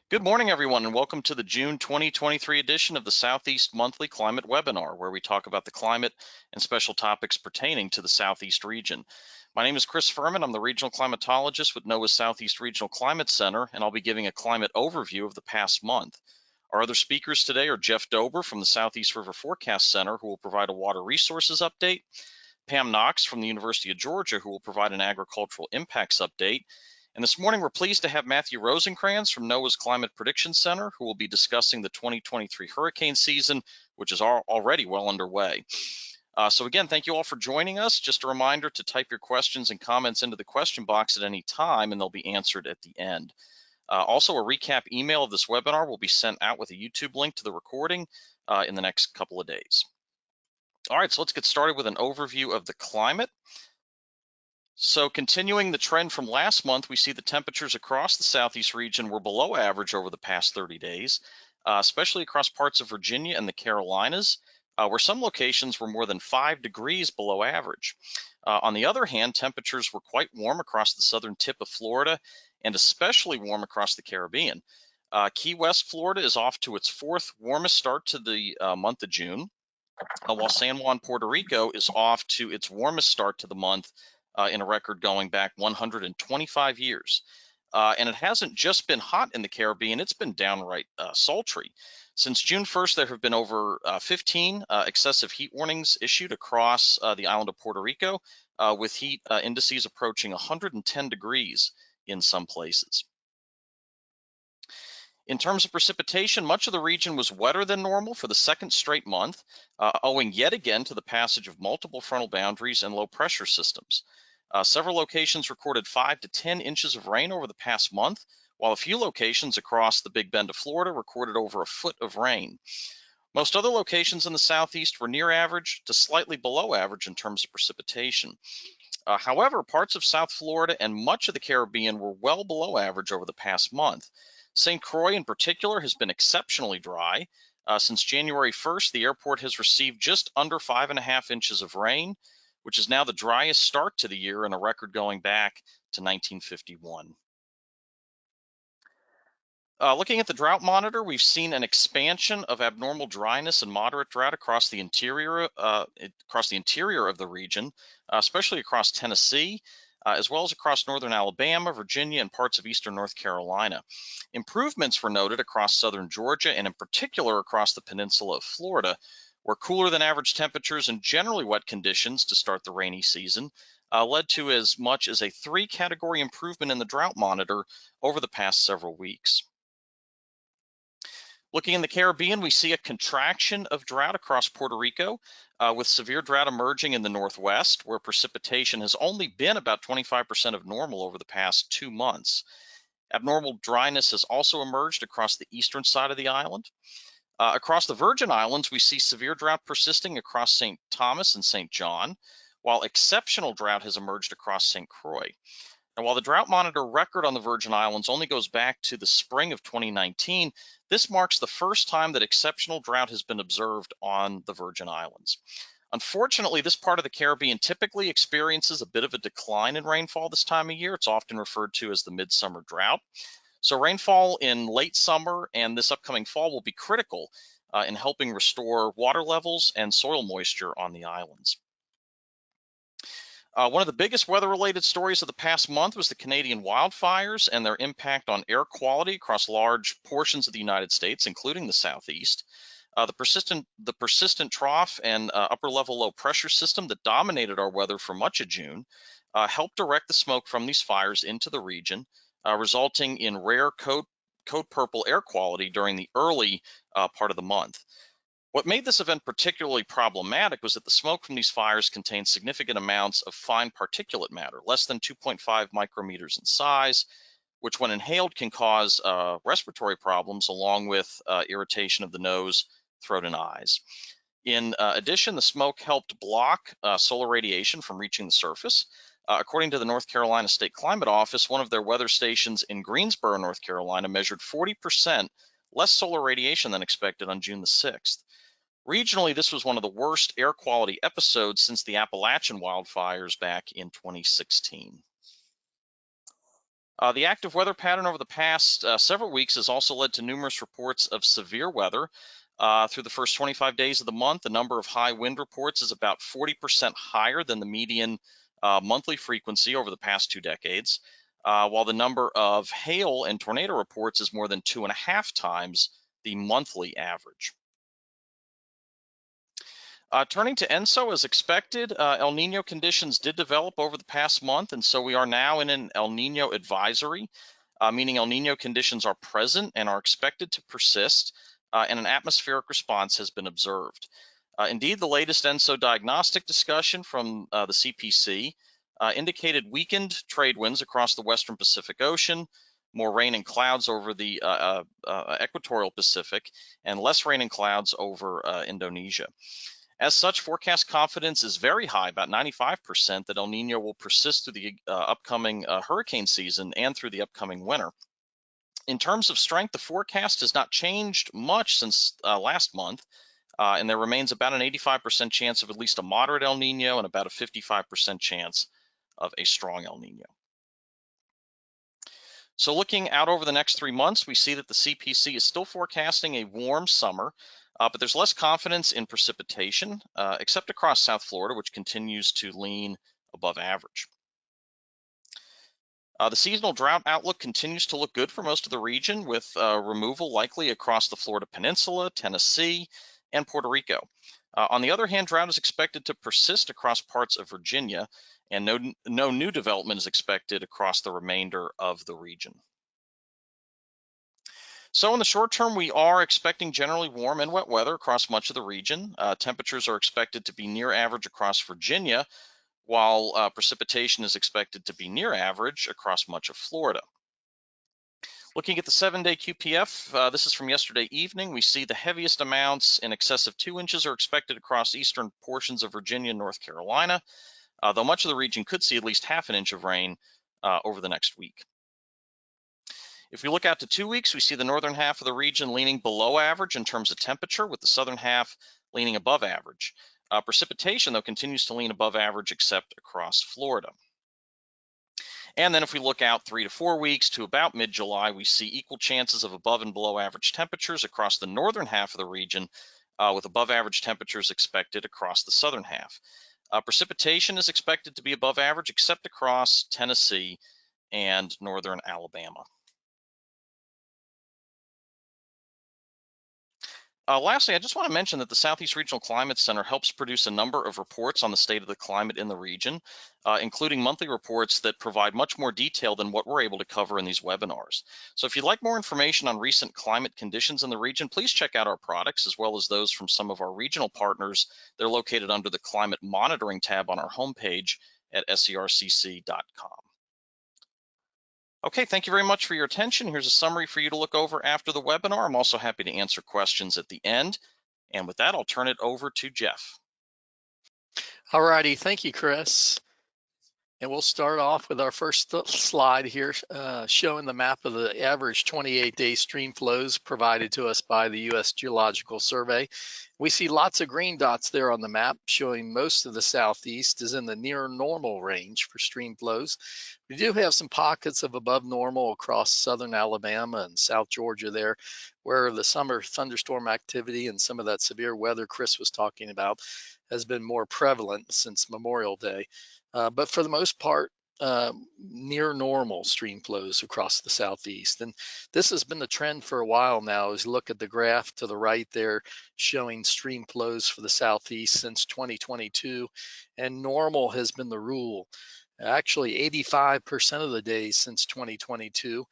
Good morning, everyone, and welcome to the June 2023 edition of the Southeast Monthly Climate Webinar, where we talk about the climate and special topics pertaining to the Southeast region. My name is Chris Furman. I'm the Regional Climatologist with NOAA's Southeast Regional Climate Center, and I'll be giving a climate overview of the past month. Our other speakers today are Jeff Dober from the Southeast River Forecast Center, who will provide a water resources update, Pam Knox from the University of Georgia, who will provide an agricultural impacts update, and this morning, we're pleased to have Matthew Rosencrans from NOAA's Climate Prediction Center, who will be discussing the 2023 hurricane season, which is already well underway. So again, thank you all for joining us. Just a reminder to type your questions and comments into the question box at any time, and they'll be answered at the end. Also, a recap email of this webinar will be sent out with a YouTube link to the recording in the next couple of days. All right, so let's get started with an overview of the climate. So continuing the trend from last month, we see the temperatures across the Southeast region were below average over the past 30 days, especially across parts of Virginia and the Carolinas, where some locations were more than 5 degrees below average. On the other hand, temperatures were quite warm across the southern tip of Florida and especially warm across the Caribbean. Key West, Florida is off to its fourth warmest start to the month of June, while San Juan, Puerto Rico is off to its warmest start to the month in a record going back 125 years. And it hasn't just been hot in the Caribbean, it's been downright sultry. Since June 1st, there have been over 15 excessive heat warnings issued across the island of Puerto Rico, with heat indices approaching 110 degrees in some places. In terms of precipitation, much of the region was wetter than normal for the second straight month, owing yet again to the passage of multiple frontal boundaries and low pressure systems. Several locations recorded 5 to 10 inches of rain over the past month, while a few locations across the Big Bend of Florida recorded over a foot of rain. Most other locations in the Southeast were near average to slightly below average in terms of precipitation. However, parts of South Florida and much of the Caribbean were well below average over the past month. St. Croix in particular has been exceptionally dry. Since January 1st, the airport has received just under 5.5 inches of rain, which is now the driest start to the year in a record going back to 1951. Looking at the drought monitor, we've seen an expansion of abnormal dryness and moderate drought across the interior of the region, especially across Tennessee, as well as across northern Alabama, Virginia, and parts of eastern North Carolina. Improvements were noted across southern Georgia and in particular across the peninsula of Florida, where cooler than average temperatures and generally wet conditions to start the rainy season led to as much as a 3-category improvement in the drought monitor over the past several weeks. Looking in the Caribbean, we see a contraction of drought across Puerto Rico, with severe drought emerging in the northwest, where precipitation has only been about 25% of normal over the past 2 months. Abnormal dryness has also emerged across the eastern side of the island. Across the Virgin Islands, we see severe drought persisting across St. Thomas and St. John, while exceptional drought has emerged across St. Croix. And while the drought monitor record on the Virgin Islands only goes back to the spring of 2019, this marks the first time that exceptional drought has been observed on the Virgin Islands. Unfortunately, this part of the Caribbean typically experiences a bit of a decline in rainfall this time of year. It's often referred to as the midsummer drought. So rainfall in late summer and this upcoming fall will be critical in helping restore water levels and soil moisture on the islands. One of the biggest weather-related stories of the past month was the Canadian wildfires and their impact on air quality across large portions of the United States, including the Southeast. The persistent trough and upper-level low pressure system that dominated our weather for much of June helped direct the smoke from these fires into the region, resulting in rare code purple air quality during the early part of the month. What made this event particularly problematic was that the smoke from these fires contained significant amounts of fine particulate matter, less than 2.5 micrometers in size, which when inhaled can cause respiratory problems along with irritation of the nose, throat, and eyes. In addition, the smoke helped block solar radiation from reaching the surface. According to the North Carolina State Climate Office, one of their weather stations in Greensboro, North Carolina, measured 40% less solar radiation than expected on June the 6th. Regionally, this was one of the worst air quality episodes since the Appalachian wildfires back in 2016. The active weather pattern over the past several weeks has also led to numerous reports of severe weather. Through the first 25 days of the month, the number of high wind reports is about 40% higher than the median monthly frequency over the past 2 decades, while the number of hail and tornado reports is more than 2.5 times the monthly average. Turning to ENSO, as expected, El Nino conditions did develop over the past month, and so we are now in an El Nino advisory, meaning El Nino conditions are present and are expected to persist, and an atmospheric response has been observed. Indeed, the latest ENSO diagnostic discussion from the CPC indicated weakened trade winds across the western Pacific Ocean, more rain and clouds over the equatorial Pacific, and less rain and clouds over Indonesia. As such, forecast confidence is very high, about 95%, that El Nino will persist through the upcoming hurricane season and through the upcoming winter. In terms of strength, the forecast has not changed much since last month, and there remains about an 85% chance of at least a moderate El Nino and about a 55% chance of a strong El Nino. So looking out over the next 3 months, we see that the CPC is still forecasting a warm summer, but there's less confidence in precipitation, except across South Florida, which continues to lean above average. The seasonal drought outlook continues to look good for most of the region, with removal likely across the Florida Peninsula, Tennessee, and Puerto Rico. On the other hand, drought is expected to persist across parts of Virginia, and no new development is expected across the remainder of the region. So in the short term, we are expecting generally warm and wet weather across much of the region. Temperatures are expected to be near average across Virginia, while precipitation is expected to be near average across much of Florida. Looking at the 7-day QPF, this is from yesterday evening. We see the heaviest amounts in excess of 2 inches are expected across eastern portions of Virginia and North Carolina, though much of the region could see at least half an inch of rain over the next week. If we look out to 2 weeks, we see the northern half of the region leaning below average in terms of temperature, with the southern half leaning above average. Precipitation, though, continues to lean above average except across Florida. And then if we look out 3 to 4 weeks to about mid-July, we see equal chances of above and below average temperatures across the northern half of the region, with above average temperatures expected across the southern half. Precipitation is expected to be above average except across Tennessee and northern Alabama. Lastly, I just want to mention that the Southeast Regional Climate Center helps produce a number of reports on the state of the climate in the region, including monthly reports that provide much more detail than what we're able to cover in these webinars. So if you'd like more information on recent climate conditions in the region, please check out our products as well as those from some of our regional partners. They're located under the Climate Monitoring tab on our homepage at sercc.com. Okay, thank you very much for your attention. Here's a summary for you to look over after the webinar. I'm also happy to answer questions at the end. And with that, I'll turn it over to Jeff. All righty, thank you, Chris. And we'll start off with our first slide here, showing the map of the average 28-day stream flows provided to us by the U.S. Geological Survey. We see lots of green dots there on the map, showing most of the southeast is in the near normal range for stream flows. We do have some pockets of above normal across southern Alabama and South Georgia there, where the summer thunderstorm activity and some of that severe weather Chris was talking about has been more prevalent since Memorial Day. But for the most part, near normal stream flows across the southeast. And this has been the trend for a while now. As you look at the graph to the right there, showing stream flows for the southeast since 2022, and normal has been the rule. Actually, 85% of the days since 2022,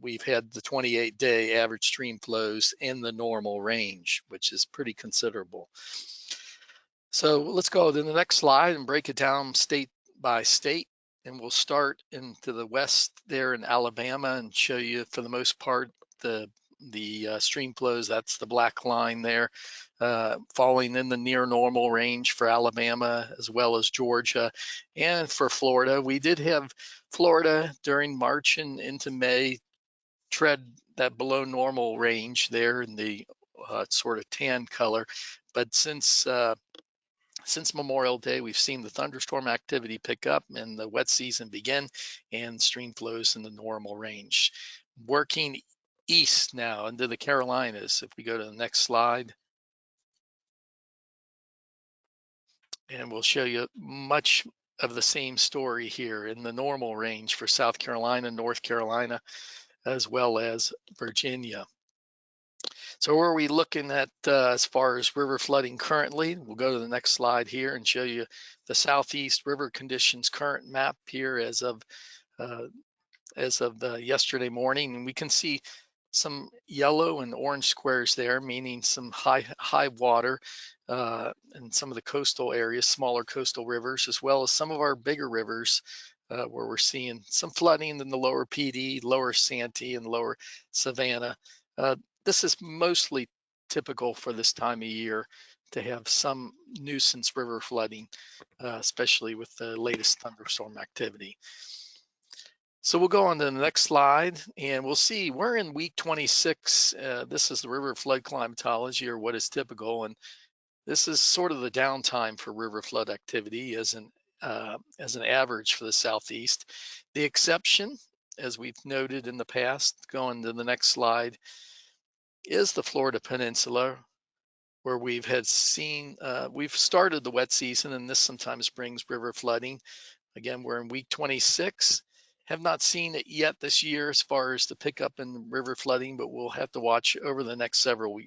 we've had the 28-day average stream flows in the normal range, which is pretty considerable. So let's go to the next slide and break it down state by state. And we'll start into the west there in Alabama and show you, for the most part, the stream flows. That's the black line there, falling in the near normal range for Alabama as well as Georgia. And for Florida, we did have Florida during March and into May tread that below normal range there in the sort of tan color. But since Since Memorial Day, we've seen the thunderstorm activity pick up and the wet season begin, and stream flows in the normal range. Working east now into the Carolinas, if we go to the next slide, and we'll show you much of the same story here in the normal range for South Carolina, North Carolina, as well as Virginia. So where are we looking at as far as river flooding currently? We'll go to the next slide here and show you the southeast river conditions current map here as of yesterday morning, and we can see some yellow and orange squares there, meaning some high water in some of the coastal areas, smaller coastal rivers, as well as some of our bigger rivers where we're seeing some flooding in the lower PD, lower Santee, and lower Savannah. This is mostly typical for this time of year to have some nuisance river flooding, especially with the latest thunderstorm activity. So we'll go on to the next slide and we'll see we're in week 26. This is the river flood climatology, or what is typical. And this is sort of the downtime for river flood activity as an average for the southeast. The exception, as we've noted in the past, going to the next slide, is the Florida Peninsula, where we've started the wet season, and this sometimes brings river flooding. Again, we're in week 26. Have not seen it yet this year as far as the pickup in river flooding, but we'll have to watch over the next several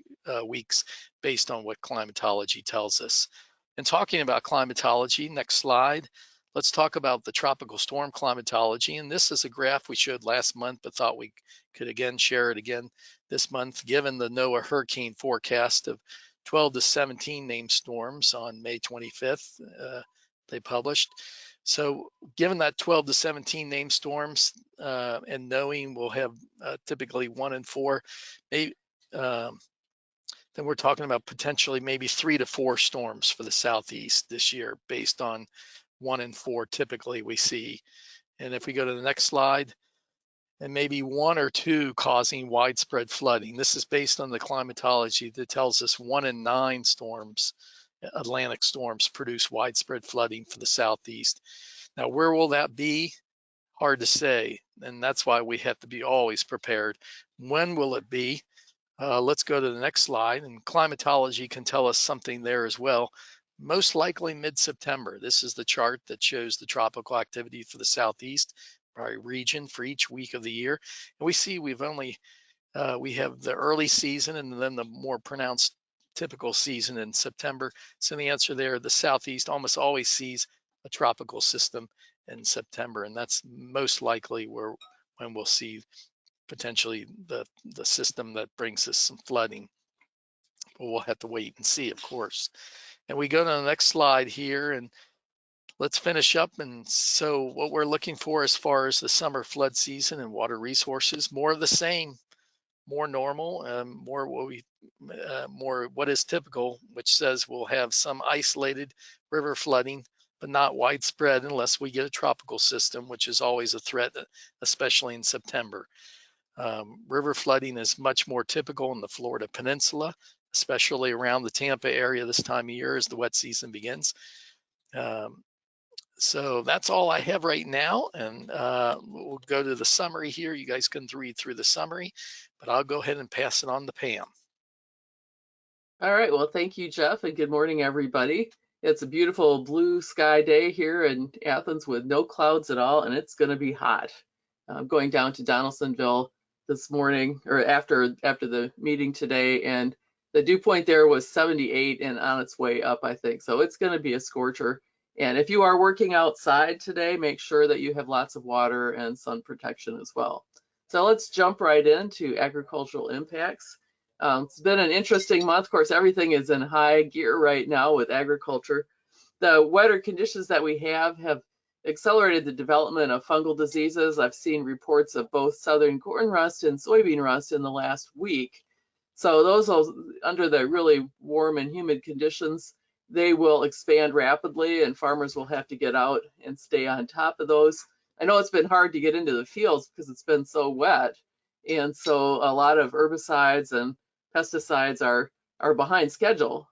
weeks based on what climatology tells us. And talking about climatology, next slide, let's talk about the tropical storm climatology. And this is a graph we showed last month, but thought we could again share it again this month, given the NOAA hurricane forecast of 12 to 17 named storms on May 25th, they published. So given that 12 to 17 named storms and knowing we'll have typically 1 in 4, maybe, then we're talking about potentially maybe 3 to 4 storms for the southeast this year based on 1 in 4 typically we see. And if we go to the next slide, and maybe 1 or 2 causing widespread flooding. This is based on the climatology that tells us 1 in 9 storms, Atlantic storms, produce widespread flooding for the southeast. Now, where will that be? Hard to say, and that's why we have to be always prepared. When will it be? Let's go to the next slide, and climatology can tell us something there as well. Most likely mid-September. This is the chart that shows the tropical activity for the southeast by region for each week of the year. And we see we have the early season and then the more pronounced typical season in September. So the answer there, the southeast almost always sees a tropical system in September, and that's most likely when we'll see potentially the system that brings us some flooding. But we'll have to wait and see, of course. And we go to the next slide here, and let's finish up. And so what we're looking for as far as the summer flood season and water resources, more of the same, more normal, more what is typical, which says we'll have some isolated river flooding, but not widespread unless we get a tropical system, which is always a threat, especially in September. River flooding is much more typical in the Florida Peninsula, especially around the Tampa area this time of year as the wet season begins. So that's all I have right now, and we'll go to the summary here. You guys can read through the summary, but I'll go ahead and pass it on to Pam. All right, well, thank you, Jeff, and good morning, everybody. It's a beautiful blue sky day here in Athens with no clouds at all, and it's going to be hot. I'm going down to Donaldsonville this morning, or after the meeting today, and the dew point there was 78 and on its way up, I think. So it's going to be a scorcher. And if you are working outside today, make sure that you have lots of water and sun protection as well. So let's jump right into agricultural impacts. It's been an interesting month. Of course, everything is in high gear right now with agriculture. The wetter conditions that we have accelerated the development of fungal diseases. I've seen reports of both southern corn rust and soybean rust in the last week. So those under the really warm and humid conditions, they will expand rapidly and farmers will have to get out and stay on top of those. I know it's been hard to get into the fields because it's been so wet. And so a lot of herbicides and pesticides are behind schedule.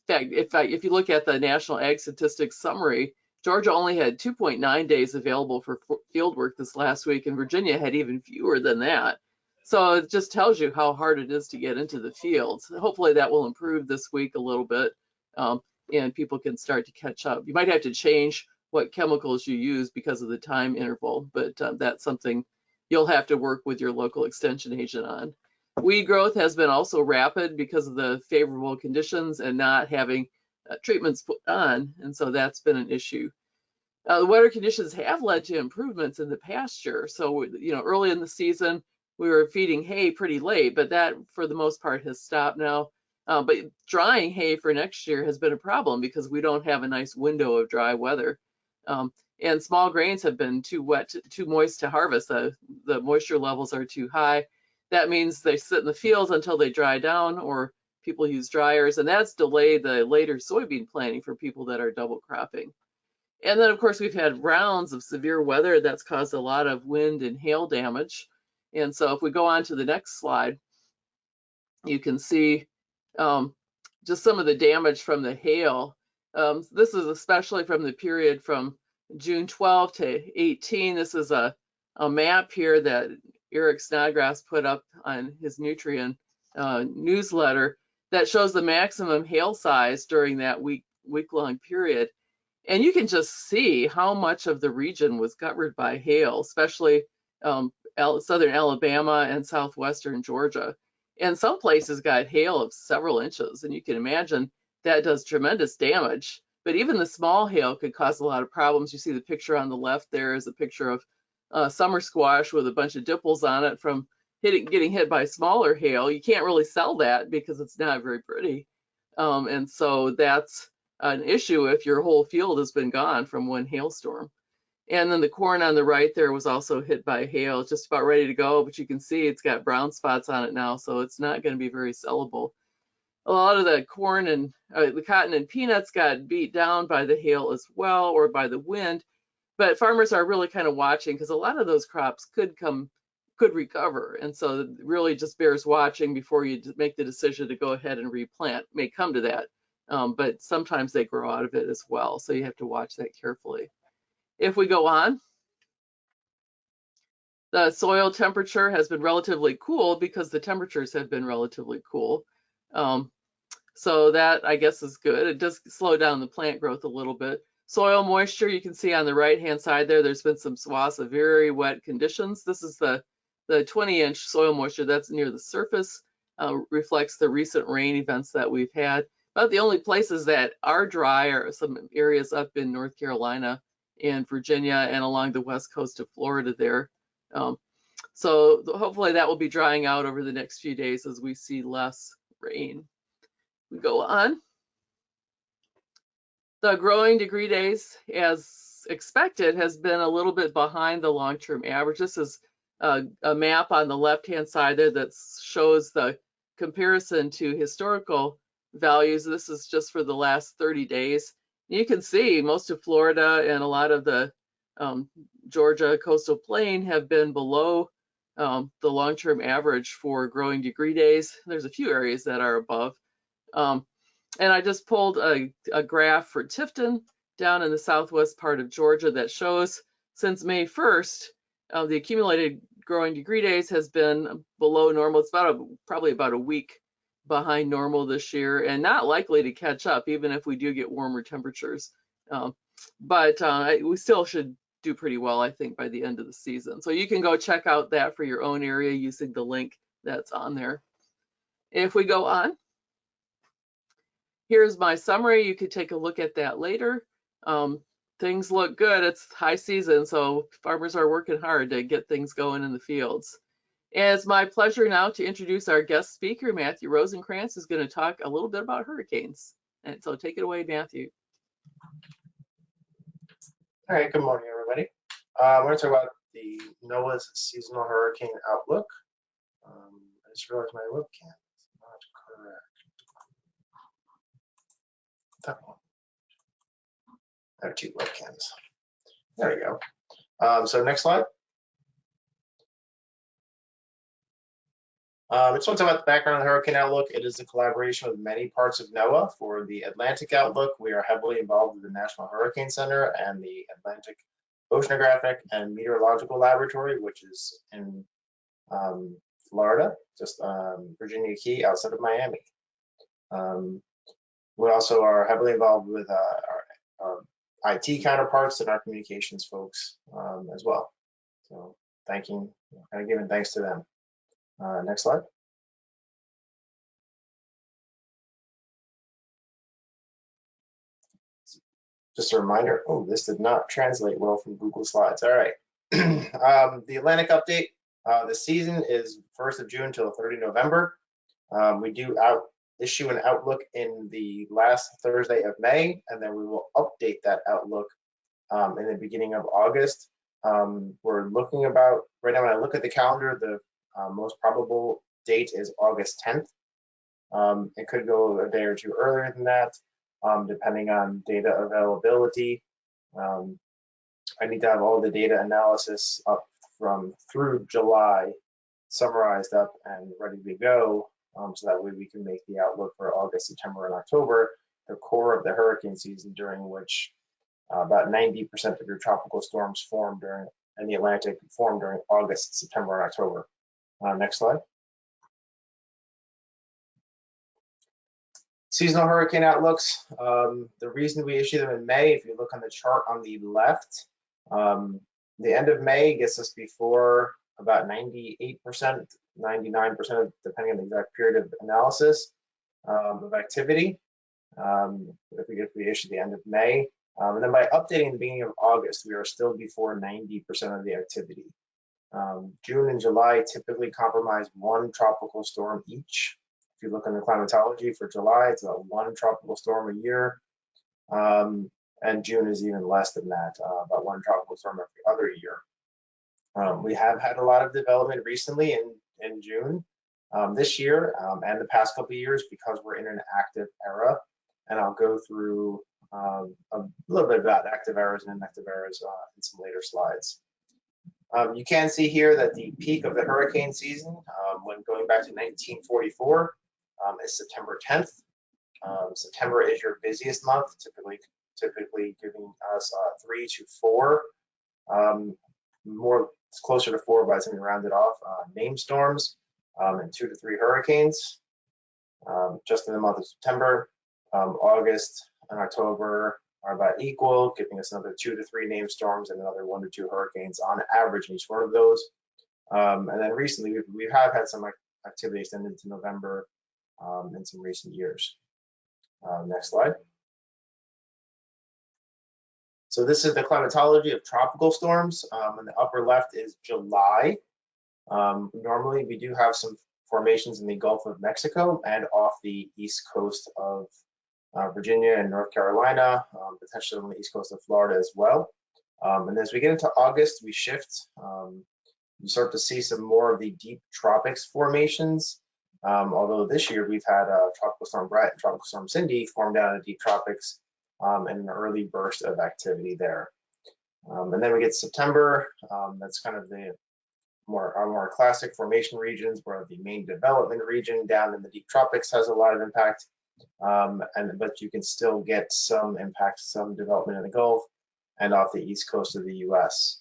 In fact, if you look at the National Ag Statistics Summary, Georgia only had 2.9 days available for field work this last week, and Virginia had even fewer than that. So it just tells you how hard it is to get into the fields. Hopefully that will improve this week a little bit, and people can start to catch up. You might have to change what chemicals you use because of the time interval, but that's something you'll have to work with your local extension agent on. Weed growth has been also rapid because of the favorable conditions and not having treatments put on, and so that's been an issue. The weather conditions have led to improvements in the pasture. So, early in the season, we were feeding hay pretty late, but that for the most part has stopped now. But drying hay for next year has been a problem because we don't have a nice window of dry weather. And small grains have been too wet, too moist to harvest. The moisture levels are too high. That means they sit in the fields until they dry down, or people use dryers, and that's delayed the later soybean planting for people that are double cropping. And then, of course, we've had rounds of severe weather that's caused a lot of wind and hail damage. And so if we go on to the next slide, you can see just some of the damage from the hail. This is especially from the period from June 12 to 18. This is a map here that Eric Snodgrass put up on his Nutrient newsletter that shows the maximum hail size during that week-long period. And you can just see how much of the region was covered by hail, especially southern Alabama and southwestern Georgia. And some places got hail of several inches, and you can imagine that does tremendous damage. But even the small hail could cause a lot of problems. You see the picture on the left there is a picture of summer squash with a bunch of dimples on it from getting hit by smaller hail. You can't really sell that because it's not very pretty. And so that's an issue if your whole field has been gone from one hailstorm. And then the corn on the right there was also hit by hail. It's just about ready to go, but you can see it's got brown spots on it now, so it's not going to be very sellable. A lot of the corn and the cotton and peanuts got beat down by the hail as well, or by the wind, but farmers are really kind of watching because a lot of those crops could recover, and so it really just bears watching before you make the decision to go ahead and replant. It may come to that, but sometimes they grow out of it as well, so you have to watch that carefully. If we go on, the soil temperature has been relatively cool because the temperatures have been relatively cool. So that, I guess, is good. It does slow down the plant growth a little bit. Soil moisture, you can see on the right-hand side there, there's been some swaths of very wet conditions. This is the 20-inch soil moisture that's near the surface, reflects the recent rain events that we've had. About the only places that are dry are some areas up in North Carolina and Virginia and along the west coast of Florida there. So hopefully that will be drying out over the next few days as we see less rain. We go on. The growing degree days, as expected, has been a little bit behind the long-term average. This is a map on the left-hand side there that shows the comparison to historical values. This is just for the last 30 days. You can see most of Florida and a lot of the Georgia coastal plain have been below the long-term average for growing degree days. There's a few areas that are above. And I just pulled a graph for Tifton down in the southwest part of Georgia that shows since May 1st, the accumulated growing degree days has been below normal. It's probably about a week behind normal this year and not likely to catch up even if we do get warmer temperatures. But we still should do pretty well, I think, by the end of the season. So you can go check out that for your own area using the link that's on there. If we go on, here's my summary. You could take a look at that later. Things look good. It's high season, so farmers are working hard to get things going in the fields. And it's my pleasure now to introduce our guest speaker, Matthew Rosencrans, who's going to talk a little bit about hurricanes. And so take it away, Matthew. All right, good morning, everybody. We're going to talk about the NOAA's seasonal hurricane outlook. I just realized my webcam is not correct. That one. I have two webcams. There we go. So next slide. I just want to talk about the background of the hurricane outlook. It is a collaboration with many parts of NOAA. For the Atlantic outlook, we are heavily involved with the National Hurricane Center and the Atlantic Oceanographic and Meteorological Laboratory, which is in Florida, just Virginia Key outside of Miami. We also are heavily involved with our IT counterparts and our communications folks as well. So kind of giving thanks to them. Next slide. Just a reminder, oh, this did not translate well from Google Slides. All right. The Atlantic update, the season is 1st of June till 30 November. We do issue an outlook in the last Thursday of May, and then we will update that outlook in the beginning of August. We're looking about, right now when I look at the calendar, the most probable date is August 10th. It could go a day or two earlier than that, depending on data availability. I need to have all the data analysis up through July summarized up and ready to go, so that way we can make the outlook for August, September, and October, the core of the hurricane season, during which about 90% of your tropical storms in the Atlantic form during August, September, and October. Next slide. Seasonal hurricane outlooks. The reason we issue them in May, if you look on the chart on the left, the end of May gets us before about 98%, 99%, depending on the exact period of analysis of activity. If we issue the end of May, and then by updating the beginning of August, we are still before 90% of the activity. June and July typically comprise one tropical storm each. If you look on the climatology for July, it's about one tropical storm a year. And June is even less than that, about one tropical storm every other year. We have had a lot of development recently in June this year and the past couple of years, because we're in an active era. And I'll go through a little bit about active eras and inactive eras in some later slides. You can see here that the peak of the hurricane season, when going back to 1944, is September 10th. September is your busiest month, typically giving us 3 to 4, more closer to 4 by the time you round it off, named storms, and 2 to 3 hurricanes. Just in the month of September, August and October are about equal, giving us another 2 to 3 named storms and another 1 to 2 hurricanes on average in each one of those. And then recently, we have had some activity extended to November in some recent years. Next slide. So this is the climatology of tropical storms. On the upper left is July. Normally, we do have some formations in the Gulf of Mexico and off the east coast of Virginia and North Carolina, potentially on the east coast of Florida as well. And as we get into August, we shift. You start to see some more of the deep tropics formations. Although this year we've had Tropical Storm Brett and Tropical Storm Cindy form down in the deep tropics and an early burst of activity there. And then we get September. That's kind of our more classic formation regions, where the main development region down in the deep tropics has a lot of impact. But you can still get some impact, some development in the Gulf and off the east coast of the US.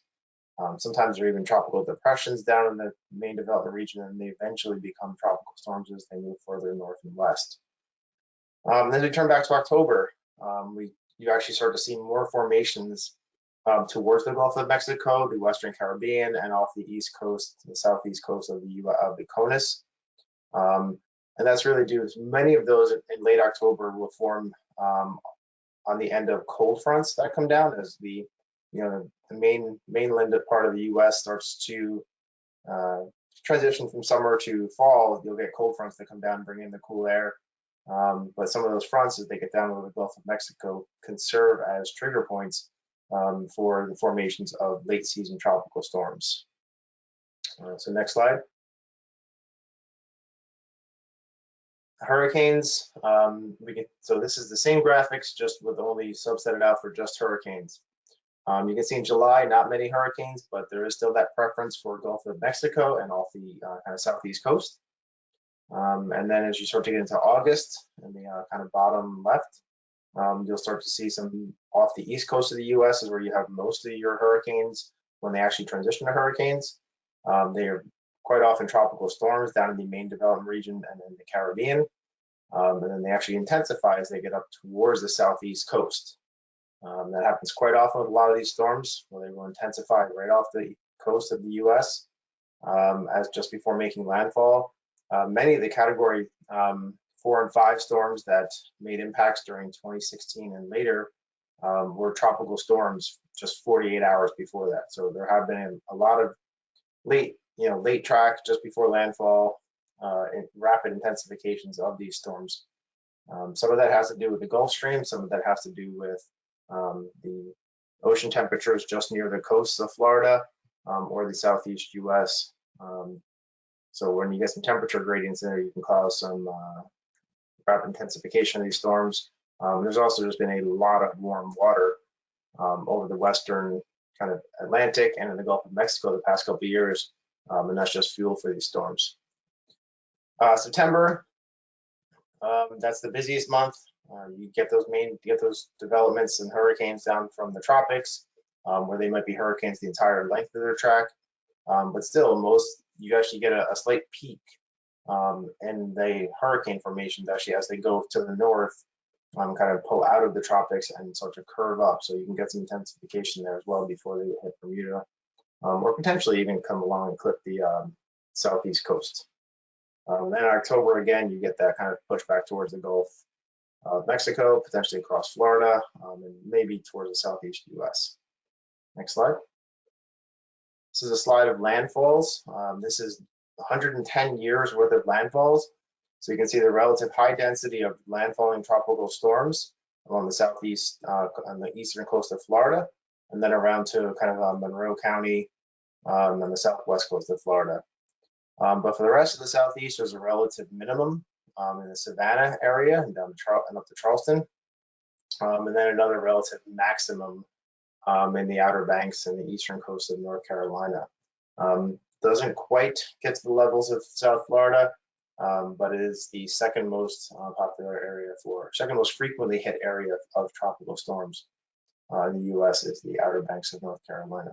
Sometimes there are even tropical depressions down in the main development region, and they eventually become tropical storms as they move further north and west. Then we turn back to October. You actually start to see more formations towards the Gulf of Mexico, the Western Caribbean, and off the east coast, the southeast coast of the CONUS. And that's really due to many of those in late October will form on the end of cold fronts that come down as the mainland part of the U.S. starts to transition from summer to fall. You'll get cold fronts that come down and bring in the cool air. But some of those fronts, as they get down over the Gulf of Mexico, can serve as trigger points for the formations of late season tropical storms. So next slide. Hurricanes, so this is the same graphics, just with only subsetted out for just hurricanes. You can see in July, not many hurricanes, but there is still that preference for Gulf of Mexico and off the kind of southeast coast. And then as you start to get into August, in the kind of bottom left, you'll start to see some off the east coast of the U.S. is where you have most of your hurricanes when they actually transition to hurricanes. They are quite often tropical storms down in the main development region and in the Caribbean. And then they actually intensify as they get up towards the southeast coast. That happens quite often with a lot of these storms, where they will intensify right off the coast of the U.S. As just before making landfall. Many of the category 4 and 5 storms that made impacts during 2016 and later were tropical storms just 48 hours before that. So there have been a lot of late track just before landfall, rapid intensifications of these storms. Some of that has to do with the Gulf Stream. Some of that has to do with the ocean temperatures just near the coast of Florida or the southeast U.S. So when you get some temperature gradients in there, you can cause some rapid intensification of these storms. There's also just been a lot of warm water over the western kind of Atlantic and in the Gulf of Mexico the past couple of years, and that's just fuel for these storms. September, that's the busiest month. You get those developments and hurricanes down from the tropics, where they might be hurricanes the entire length of their track. But still, you actually get a slight peak in the hurricane formations actually as they go to the north, kind of pull out of the tropics and start to curve up. So you can get some intensification there as well before they hit Bermuda, or potentially even come along and clip the southeast coast. Then in October, again, you get that kind of push back towards the Gulf of Mexico, potentially across Florida, and maybe towards the southeast U.S. Next slide. This is a slide of landfalls. This is 110 years worth of landfalls. So you can see the relative high density of landfalling tropical storms along the southeast, on the eastern coast of Florida, and then around to kind of Monroe County on the southwest coast of Florida. But for the rest of the southeast, there's a relative minimum in the Savannah area and down and up to Charleston, and then another relative maximum in the Outer Banks and the eastern coast of North Carolina. Doesn't quite get to the levels of South Florida, but it is the second most popular area second most frequently hit area of tropical storms in the U.S. is the Outer Banks of North Carolina.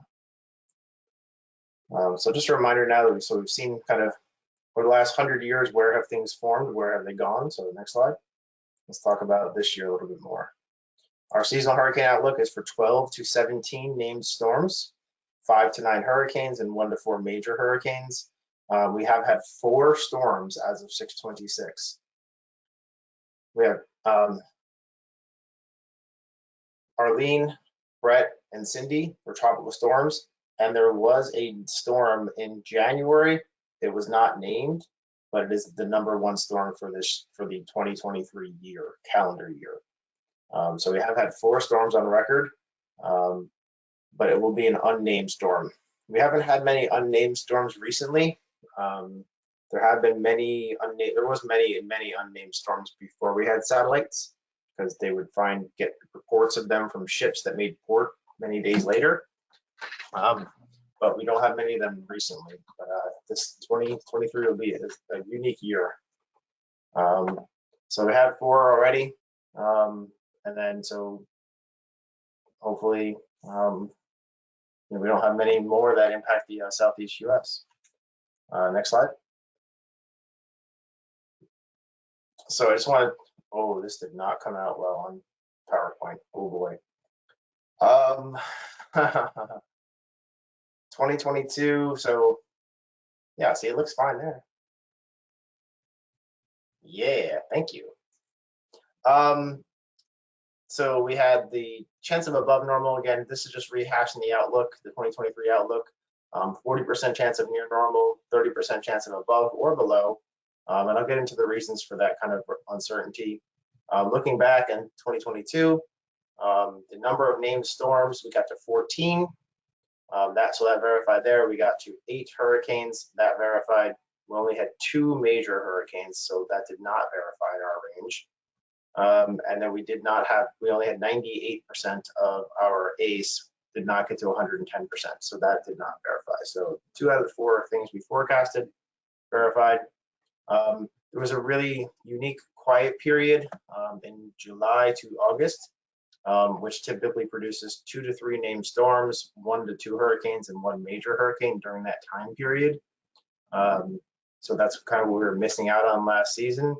So just a reminder now that we've seen kind of for the last 100 years, where have things formed, where have they gone? So next slide. Let's talk about this year a little bit more. Our seasonal hurricane outlook is for 12 to 17 named storms, 5 to 9 hurricanes, and 1 to 4 major hurricanes. We have had 4 storms as of 6/26. We have Arlene, Brett, and Cindy were tropical storms, and there was a storm in January. It was not named, but it is the #1 storm for the 2023 calendar year. So we have had 4 storms on record, but it will be an unnamed storm. We haven't had many unnamed storms recently. There have been many unnamed storms before we had satellites, because they would get reports of them from ships that made port many days later. But we don't have many of them recently. But this 2023 will be a unique year. So we have 4 already, and then so hopefully we don't have many more that impact the southeast U.S. Next slide. So I just wanted, this did not come out well on PowerPoint. Oh boy. 2022, so yeah, see, it looks fine there. Yeah, thank you. So we had the chance of above normal. Again, this is just rehashing the outlook, the 2023 outlook. 40% chance of near normal, 30% chance of above or below. And I'll get into the reasons for that kind of uncertainty. Looking back in 2022, the number of named storms, we got to 14. So that verified there. We got to 8 hurricanes, that verified. We only had 2 major hurricanes, so that did not verify in our range. And then we only had 98% of our ACE did not get to 110%, so that did not verify. So 2 out of the 4 things we forecasted verified. There was a really unique quiet period in July to August, which typically produces 2 to 3 named storms, 1 to 2 hurricanes, and 1 major hurricane during that time period. So that's kind of what we were missing out on last season.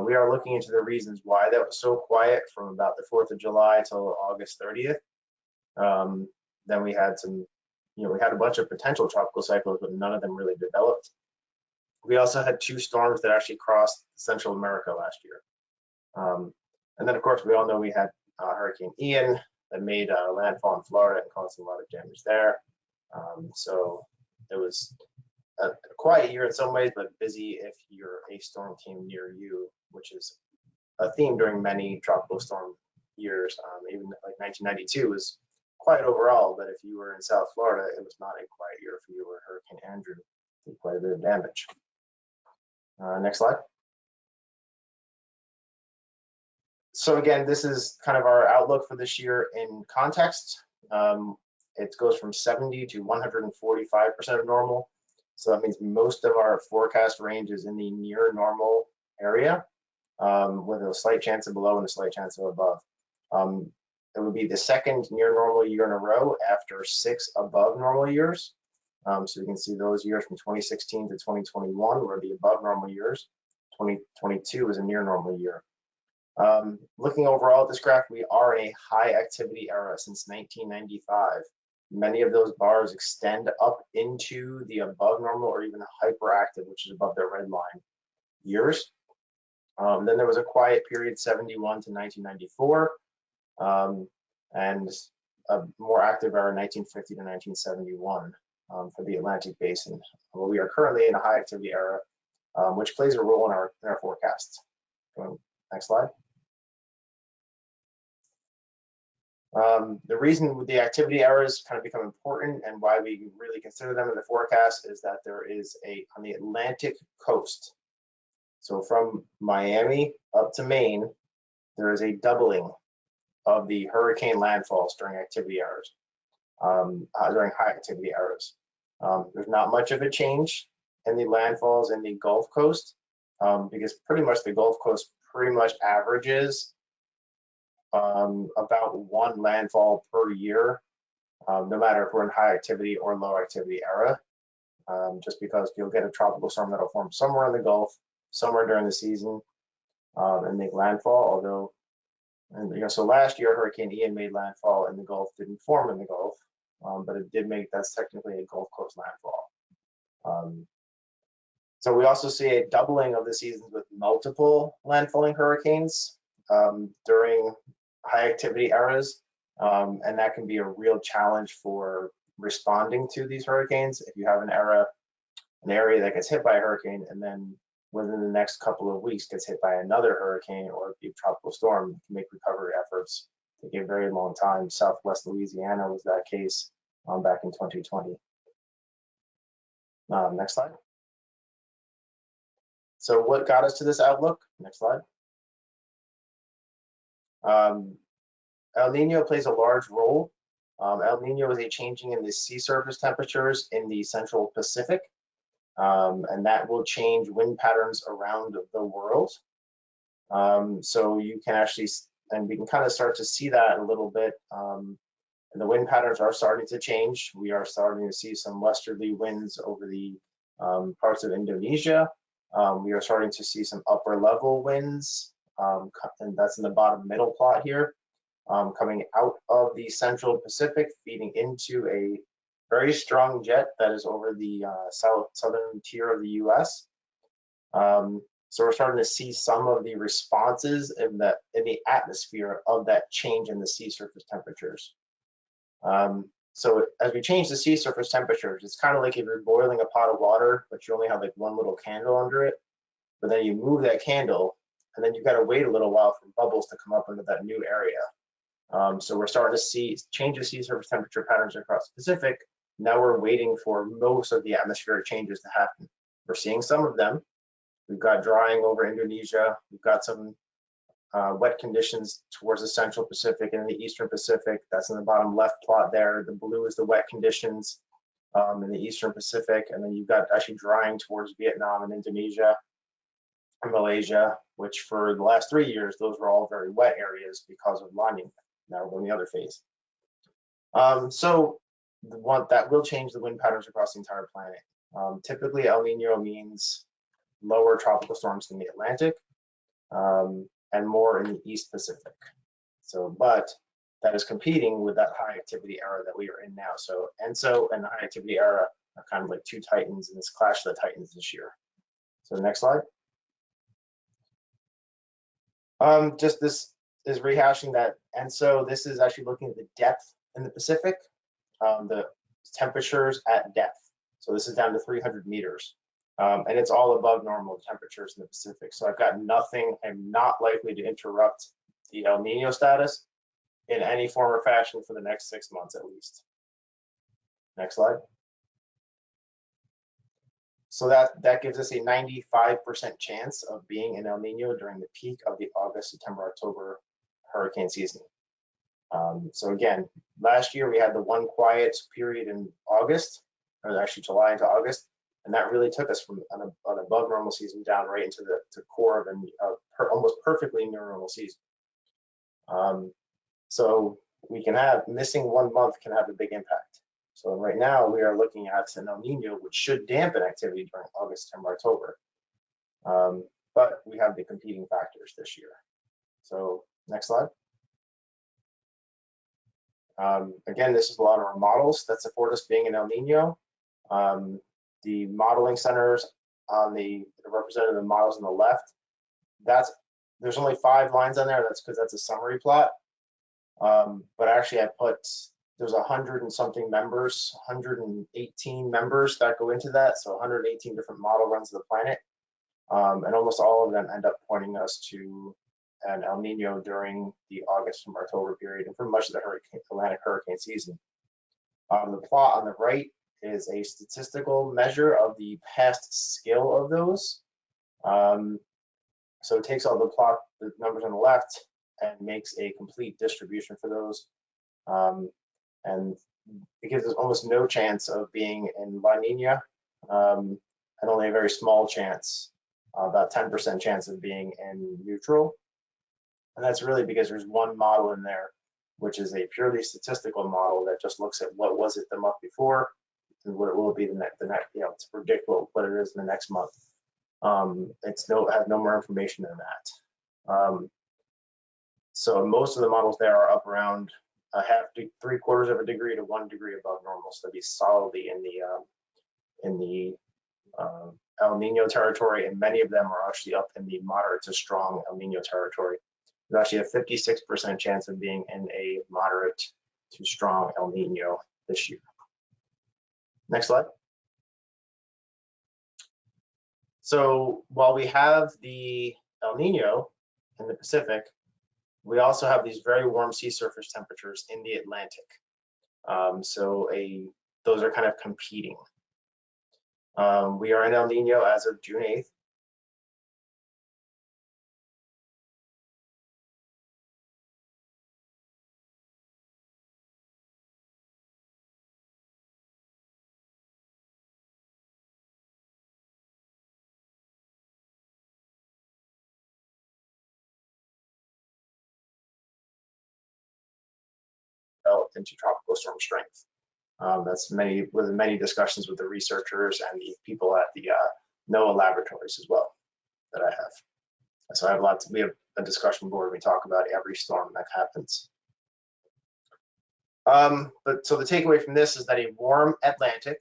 We are looking into the reasons why that was so quiet from about the 4th of July till August 30th. Then we had some, we had a bunch of potential tropical cyclones, but none of them really developed. We also had 2 storms that actually crossed Central America last year. And then, of course, we all know we had Hurricane Ian that made landfall in Florida and caused a lot of damage there. So it was a quiet year in some ways, but busy if you're a storm team near you, which is a theme during many tropical storm years. Even like 1992 was quiet overall, but if you were in South Florida, it was not a quiet year for you, where Hurricane Andrew did quite a bit of damage. Next slide. So again, this is kind of our outlook for this year in context. It goes from 70 to 145% of normal. So that means most of our forecast range is in the near normal area, with a slight chance of below and a slight chance of above. It would be the second near normal year in a row after 6 above normal years. So you can see those years from 2016 to 2021 were the above normal years. 2022 is a near normal year. Looking overall at this graph, we are in a high activity era since 1995. Many of those bars extend up into the above normal or even hyperactive, which is above the red line, years. Then there was a quiet period, 71 to 1994, and a more active era, 1950 to 1971. For the Atlantic Basin. Well, we are currently in a high activity era, which plays a role in our forecasts. Next slide. The reason the activity eras kind of become important and why we really consider them in the forecast is that there is on the Atlantic coast, so from Miami up to Maine, there is a doubling of the hurricane landfalls during activity eras, during high activity eras. There's not much of a change in the landfalls in the Gulf Coast, because pretty much the Gulf Coast pretty much averages about 1 landfall per year, no matter if we're in high activity or low activity era, just because you'll get a tropical storm that'll form somewhere in the Gulf, somewhere during the season, and make landfall. Although, so last year Hurricane Ian made landfall in the Gulf, didn't form in the Gulf. But it did make, that's technically a Gulf Coast landfall. So we also see a doubling of the seasons with multiple landfalling hurricanes during high activity eras. And that can be a real challenge for responding to these hurricanes. If you have an area that gets hit by a hurricane and then within the next couple of weeks gets hit by another hurricane or a tropical storm, it can make recovery efforts take a very long time. Southwest Louisiana was that case back in 2020. Next slide. So what got us to this outlook? Next slide. El Nino plays a large role. El Nino is a changing in the sea surface temperatures in the central Pacific, and that will change wind patterns around the world. So you can actually, and we can kind of start to see that a little bit. And the wind patterns are starting to change. We are starting to see some westerly winds over the parts of Indonesia. We are starting to see some upper level winds, and that's in the bottom middle plot here, coming out of the central Pacific, feeding into a very strong jet that is over the southern tier of the US. So we're starting to see some of the responses in the atmosphere of that change in the sea surface temperatures. So as we change the sea surface temperatures, it's kind of like if you're boiling a pot of water, but you only have like one little candle under it, but then you move that candle and then you've got to wait a little while for bubbles to come up into that new area. So we're starting to see change of sea surface temperature patterns across the Pacific. Now we're waiting for most of the atmospheric changes to happen. We're seeing some of them. We've got drying over Indonesia. We've got some wet conditions towards the central Pacific and the eastern Pacific. That's in the bottom left plot there. The blue is the wet conditions in the eastern Pacific. And then you've got actually drying towards Vietnam and Indonesia. Malaysia, which for the last 3 years, those were all very wet areas because of La Niña. Now we're going the other phase. So the one that will change the wind patterns across the entire planet. Typically, El Nino means lower tropical storms in the Atlantic and more in the East Pacific. So, but that is competing with that high activity era that we are in now. So ENSO and the high activity era are kind of like two titans in this clash of the titans this year. So next slide. Just this is rehashing that ENSO. This is actually looking at the depth in the Pacific, the temperatures at depth. So this is down to 300 meters. And it's all above normal temperatures in the Pacific. So I've got nothing, I'm not likely to interrupt the El Nino status in any form or fashion for the next 6 months at least. Next slide. So that gives us a 95% chance of being in El Nino during the peak of the August, September, October hurricane season. So again, last year we had the one quiet period in August, or actually July into August, and that really took us from an above normal season down right into the core of almost perfectly near normal season. So we can have, missing 1 month can have a big impact. So right now we are looking at an El Nino, which should dampen activity during August, September, October. But we have the competing factors this year. So next slide. Again, this is a lot of our models that support us being in El Nino. The modeling centers on the representative models on the left, there's only 5 lines on there. That's because that's a summary plot. But actually I put, there's 100 and something members, 118 members that go into that. So 118 different model runs of the planet. And almost all of them end up pointing us to an El Nino during the August and October period and for much of the Atlantic hurricane season. The plot on the right is a statistical measure of the past scale of those. So it takes all the numbers on the left and makes a complete distribution for those. And it gives us almost no chance of being in La Niña and only a very small chance, about 10% chance of being in neutral. And that's really because there's one model in there, which is a purely statistical model that just looks at what was it the month before and what it will be the next, to predict what it is in the next month. It has no more information than that. So most of the models there are up around a half to 3/4 of a degree to 1 degree above normal. So they'd be solidly in the El Nino territory, and many of them are actually up in the moderate to strong El Nino territory. There's actually a 56% chance of being in a moderate to strong El Nino this year. Next slide. So while we have the El Nino in the Pacific, we also have these very warm sea surface temperatures in the Atlantic. Those are kind of competing. We are in El Nino as of June 8th. Developed into tropical storm strength. That's with many discussions with the researchers and the people at the NOAA laboratories as well that I have. So I have we have a discussion board. We talk about every storm that happens. But so the takeaway from this is that a warm Atlantic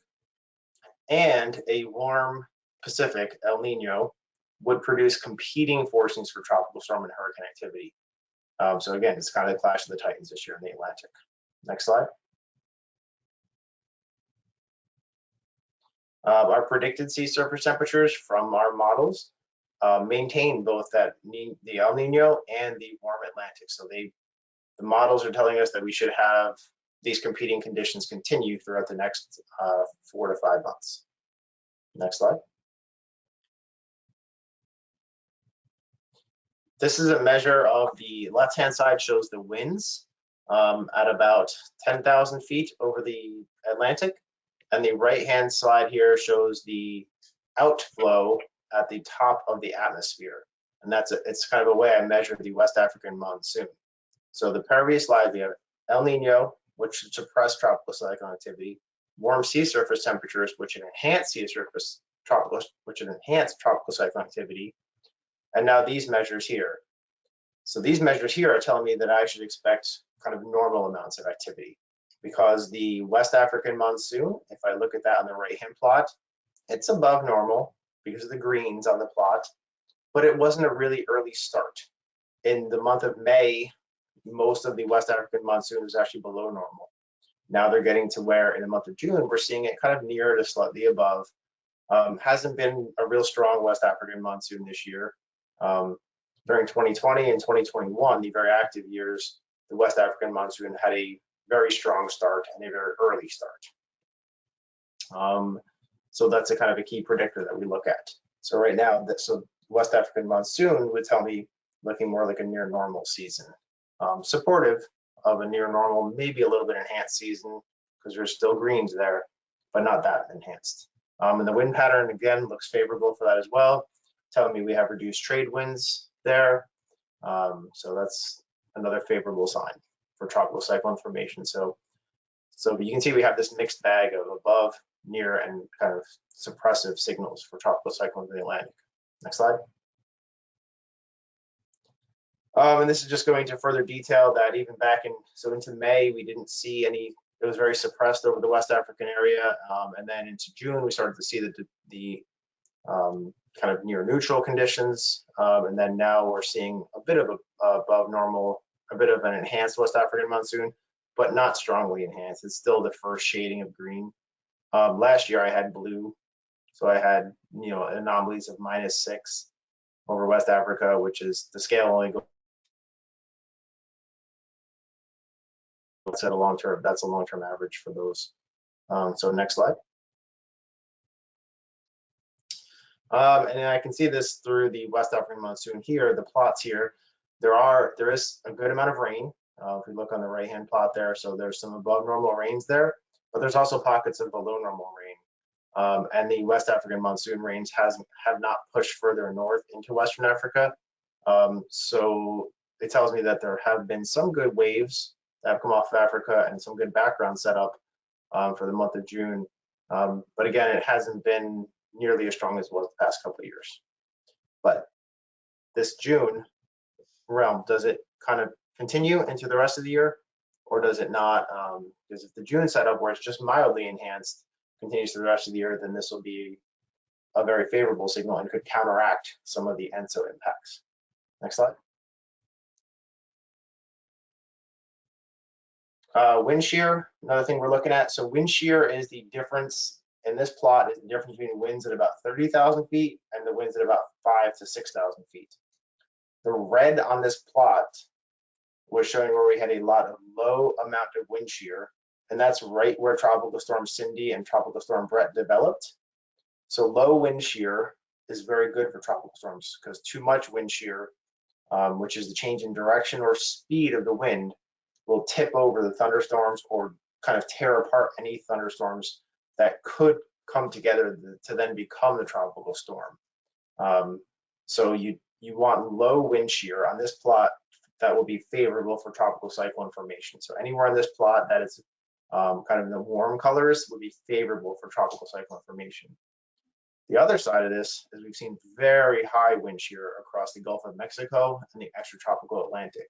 and a warm Pacific El Nino would produce competing forcings for tropical storm and hurricane activity. So again, it's kind of the clash of the titans this year in the Atlantic. Next slide. Our predicted sea surface temperatures from our models maintain both the El Nino and the warm Atlantic. So the models are telling us that we should have these competing conditions continue throughout the next 4 to 5 months. Next slide. This is a measure of the left-hand side shows the winds at about 10,000 feet over the Atlantic. And the right-hand side here shows the outflow at the top of the atmosphere. And it's kind of a way I measure the West African monsoon. So the previous slide, we have El Nino, which should suppress tropical cyclone activity, warm sea surface temperatures, which enhance tropical cyclone activity, and now these measures here. So these measures here are telling me that I should expect kind of normal amounts of activity, because the West African monsoon, if I look at that on the right-hand plot, it's above normal because of the greens on the plot, but it wasn't a really early start. In the month of May, most of the West African monsoon was actually below normal. Now they're getting to where in the month of June, we're seeing it kind of near to slightly above. Hasn't been a real strong West African monsoon this year. During 2020 and 2021, the very active years, the West African monsoon had a very strong start and a very early start. So that's a kind of a key predictor that we look at. So right now, so West African monsoon would tell me looking more like a near normal season. Supportive of a near normal, maybe a little bit enhanced season, because there's still greens there, but not that enhanced. And the wind pattern, again, looks favorable for that as well, telling me we have reduced trade winds there. So that's another favorable sign for tropical cyclone formation. So you can see we have this mixed bag of above, near, and kind of suppressive signals for tropical cyclones in the Atlantic. Next slide. And this is just going to further detail that even back into May, we didn't see any, it was very suppressed over the West African area. And then into June, we started to see the kind of near neutral conditions. And then now we're seeing a bit of above normal, a bit of an enhanced West African monsoon, but not strongly enhanced. It's still the first shading of green. Last year I had blue. So I had, anomalies of -6 over West Africa, which is the scale only goes at a long-term, that's a long-term average for those. So next slide. And I can see this through the West African monsoon here, the plots here. There is a good amount of rain. If we look on the right-hand plot there, so there's some above normal rains there, but there's also pockets of below normal rain. And the West African monsoon rains have not pushed further north into Western Africa. So it tells me that there have been some good waves that have come off of Africa and some good background set up for the month of June. But again, it hasn't been nearly as strong as it was the past couple of years. But this June realm, does it kind of continue into the rest of the year, or does it not? Because if the June setup where it's just mildly enhanced continues through the rest of the year, then this will be a very favorable signal and could counteract some of the ENSO impacts. Next slide. Wind shear, another thing we're looking at. So wind shear is the difference in this plot, is the difference between winds at about 30,000 feet and the winds at about 5,000 to 6,000 feet. The red on this plot was showing where we had a lot of low amount of wind shear, and that's right where Tropical Storm Cindy and Tropical Storm Brett developed. So low wind shear is very good for tropical storms, because too much wind shear, which is the change in direction or speed of the wind, will tip over the thunderstorms or kind of tear apart any thunderstorms that could come together to then become the tropical storm. So you want low wind shear on this plot that will be favorable for tropical cyclone formation. So anywhere on this plot that is kind of in the warm colors would be favorable for tropical cyclone formation. The other side of this is we've seen very high wind shear across the Gulf of Mexico and the extratropical Atlantic.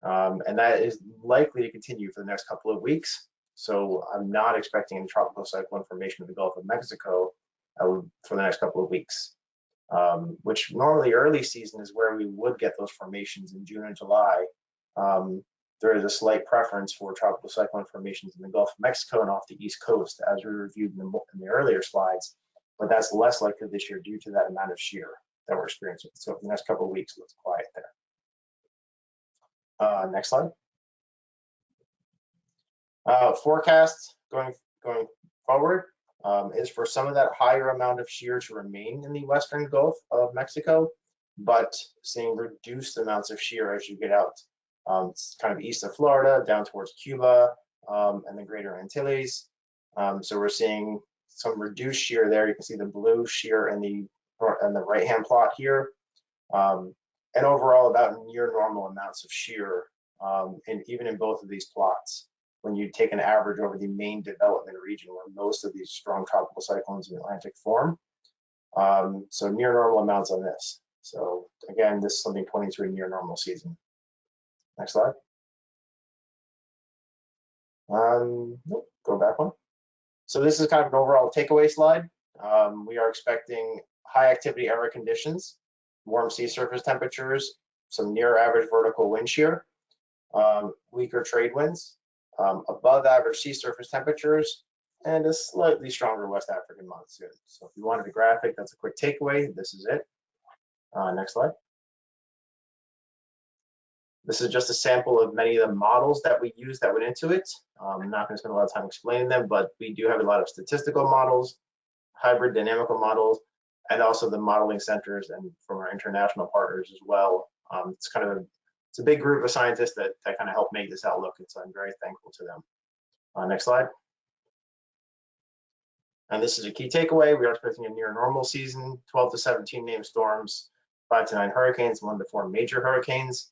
And that is likely to continue for the next couple of weeks. So I'm not expecting any tropical cyclone formation in the Gulf of Mexico for the next couple of weeks, which normally early season is where we would get those formations in June and July. There is a slight preference for tropical cyclone formations in the Gulf of Mexico and off the East Coast, as we reviewed in the earlier slides, but that's less likely this year due to that amount of shear that we're experiencing. So for the next couple of weeks, let's quiet there. Next slide. Forecast going forward is for some of that higher amount of shear to remain in the western Gulf of Mexico, but seeing reduced amounts of shear as you get out kind of east of Florida, down towards Cuba, and the greater Antilles. So we're seeing some reduced shear there. You can see the blue shear in the on the right-hand plot here. And overall about near normal amounts of shear, and even in both of these plots, when you take an average over the main development region where most of these strong tropical cyclones in the Atlantic form. So near normal amounts on this. So again, this is something pointing to a near normal season. Next slide. Nope, go back one. So this is kind of an overall takeaway slide. We are expecting high activity era conditions, warm sea surface temperatures, some near average vertical wind shear, weaker trade winds, above average sea surface temperatures, and a slightly stronger West African monsoon. So if you wanted a graphic, that's a quick takeaway. This is it. Next slide. This is just a sample of many of the models that we use that went into it. I'm not going to spend a lot of time explaining them, but we do have a lot of statistical models, hybrid dynamical models, and also the modeling centers and from our international partners as well. It's kind of it's a big group of scientists that kind of help make this outlook, and so I'm very thankful to them. Next slide. And this is a key takeaway. We are expecting a near normal season, 12 to 17 named storms, 5 to 9 hurricanes, 1 to 4 major hurricanes.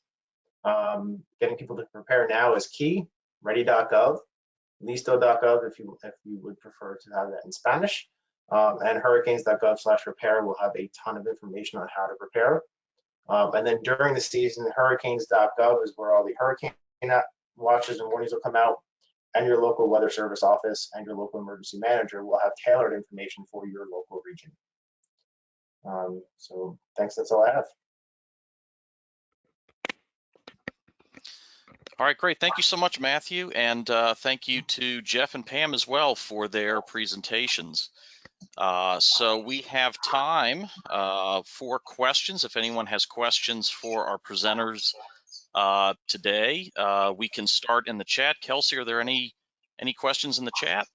Getting people to prepare now is key. Ready.gov, listo.gov if you would prefer to have that in Spanish. And hurricanes.gov/prepare will have a ton of information on how to prepare. And then during the season, hurricanes.gov is where all the hurricane watches and warnings will come out, and your local weather service office and your local emergency manager will have tailored information for your local region. So thanks, that's all I have. All right, great. Thank you so much, Matthew. And thank you to Jeff and Pam as well for their presentations. So we have time for questions. If anyone has questions for our presenters today, we can start in the chat. Kelsey, are there any questions in the chat?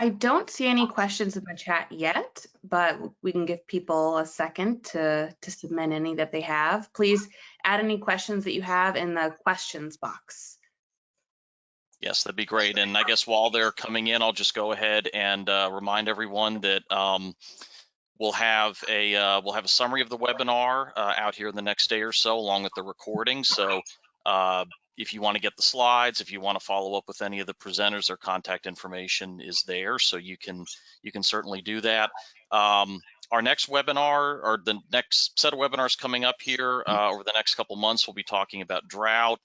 I don't see any questions in the chat yet, but we can give people a second to submit any that they have. Please add any questions that you have in the questions box. Yes, that'd be great. And I guess while they're coming in, I'll just go ahead and remind everyone that we'll have a summary of the webinar out here in the next day or so, along with the recording. So if you want to get the slides, if you want to follow up with any of the presenters, their contact information is there, so you can certainly do that. Our next webinar, or the next set of webinars coming up here over the next couple months, we'll be talking about drought,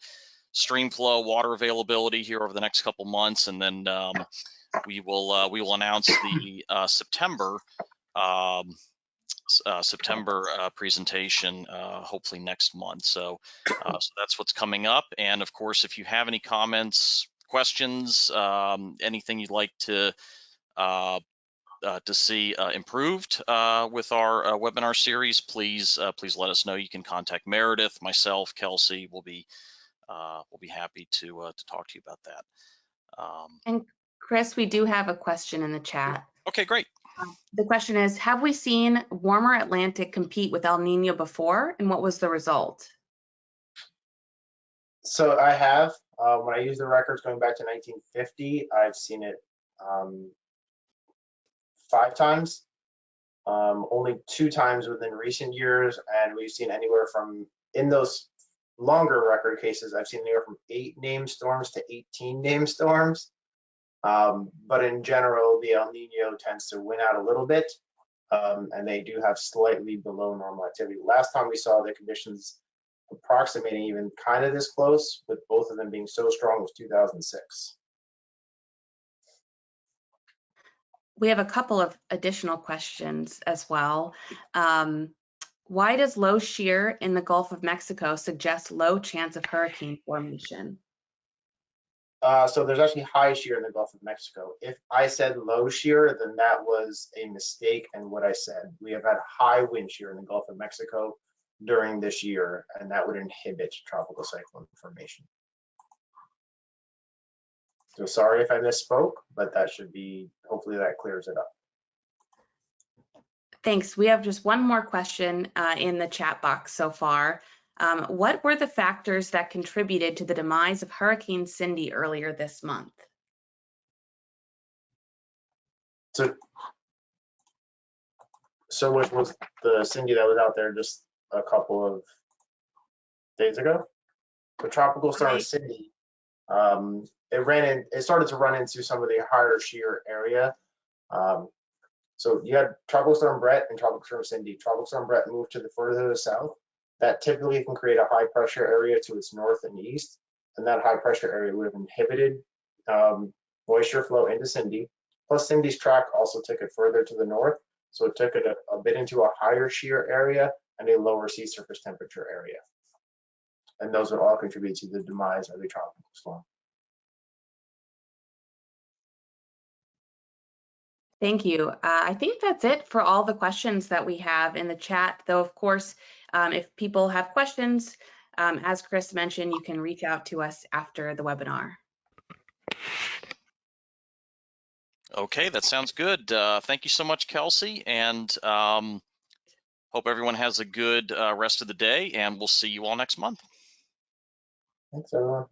streamflow, water availability here over the next couple months, and then we will announce the September presentation hopefully next month. So that's what's coming up. And of course, if you have any comments, questions, anything you'd like to see improved with our webinar series, please let us know. You can contact Meredith, myself, Kelsey. We'll be happy to talk to you about that. And Chris, we do have a question in the chat. Okay, great. The question is, have we seen warmer Atlantic compete with El Nino before, and what was the result? So I have, when I use the records going back to 1950, I've seen it 5 times, only 2 times within recent years, and we've seen anywhere from, in those longer record cases, I've seen anywhere from 8 named storms to 18 named storms. But in general, the El Nino tends to win out a little bit, and they do have slightly below normal activity. Last time we saw the conditions approximating even kind of this close, with both of them being so strong, was 2006. We have a couple of additional questions as well. Why does low shear in the Gulf of Mexico suggest low chance of hurricane formation? So there's actually high shear in the Gulf of Mexico. If I said low shear, then that was a mistake in what I said. We have had high wind shear in the Gulf of Mexico during this year, and that would inhibit tropical cyclone formation. So sorry if I misspoke, but that should be, hopefully that clears it up. Thanks. We have just one more question in the chat box so far. What were the factors that contributed to the demise of Hurricane Cindy earlier this month? So which was the Cindy that was out there just a couple of days ago? The tropical storm Cindy, it started to run into some of the higher shear area. So you had Tropical Storm Brett and Tropical Storm Cindy. Tropical Storm Brett moved to the further to the south. That typically can create a high pressure area to its north and east, and that high pressure area would have inhibited moisture flow into Cindy. Plus Cindy's track also took it further to the north, so it took it a bit into a higher shear area and a lower sea surface temperature area. And those would all contribute to the demise of the tropical storm. Thank you. I think that's it for all the questions that we have in the chat, though, of course, if people have questions, as Chris mentioned, you can reach out to us after the webinar. Okay, that sounds good. Thank you so much, Kelsey, and hope everyone has a good rest of the day, and we'll see you all next month. Thanks, everyone.